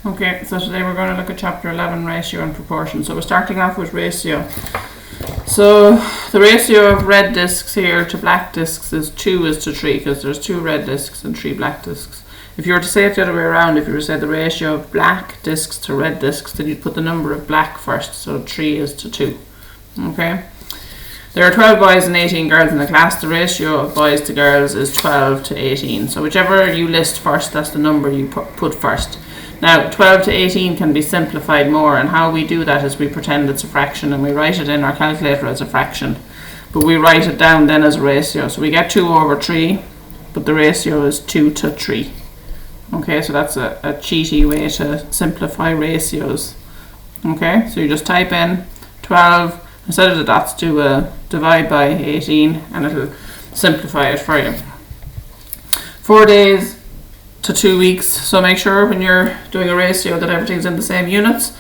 Okay, so today we're going to look at chapter 11, ratio and proportion. So we're starting off with ratio. So the ratio of red discs here to black discs is 2:3 because there's 2 red discs and 3 black discs. If you were to say it the other way around, if you were to say the ratio of black discs to red discs, then you'd put the number of black first, so 3:2. Okay? There are 12 boys and 18 girls in the class. The ratio of boys to girls is 12:18. So whichever you list first, that's the number you put first. Now, 12:18 can be simplified more, and how we do that is we pretend it's a fraction and we write it in our calculator as a fraction. But we write it down then as a ratio. So we get 2/3, but the ratio is 2:3. Okay, so that's a cheaty way to simplify ratios. Okay, so you just type in 12, instead of the dots, do a divide by 18, and it'll simplify it for you. 4 days to 2 weeks, so make sure when you're doing a ratio that everything's in the same units.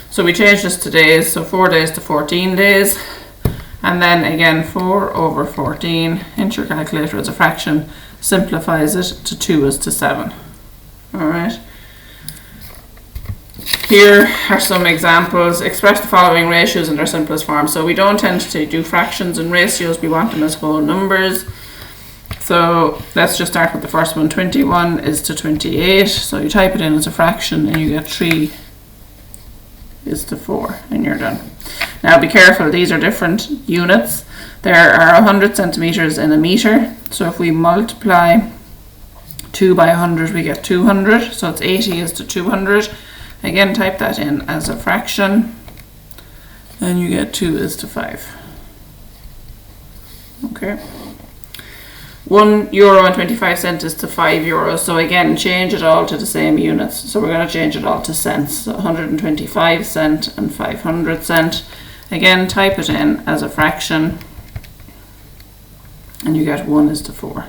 So we change this to days, so 4 days to 14 days, and then again 4/14 into your calculator as a fraction, simplifies it to 2:7. Alright. Here are some examples. Express the following ratios in their simplest form. So we don't tend to do fractions and ratios, we want them as whole numbers. So let's just start with the first one. 21:28. So you type it in as a fraction and you get 3:4 and you're done. Now be careful, these are different units. There are 100 centimeters in a meter. So if we multiply 2 by 100, we get 200. So it's 80:200. Again, type that in as a fraction and you get 2:5. Okay. €1.25 is to €5. So again, change it all to the same units. So we're going to change it all to cents. So 125 cent and 500 cent. Again, type it in as a fraction and you get 1:4.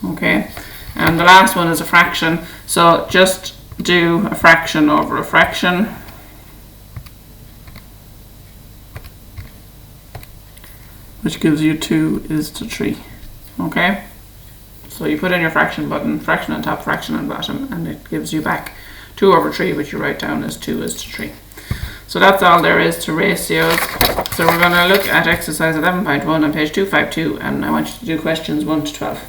Okay. And the last one is a fraction. So just do a fraction over a fraction. Which gives you 2:3. Okay, so you put in your fraction button, fraction on top, fraction on bottom, and it gives you back 2/3, which you write down as 2:3. So that's all there is to ratios. So we're going to look at exercise 11.1 on page 252, and I want you to do questions 1 to 12.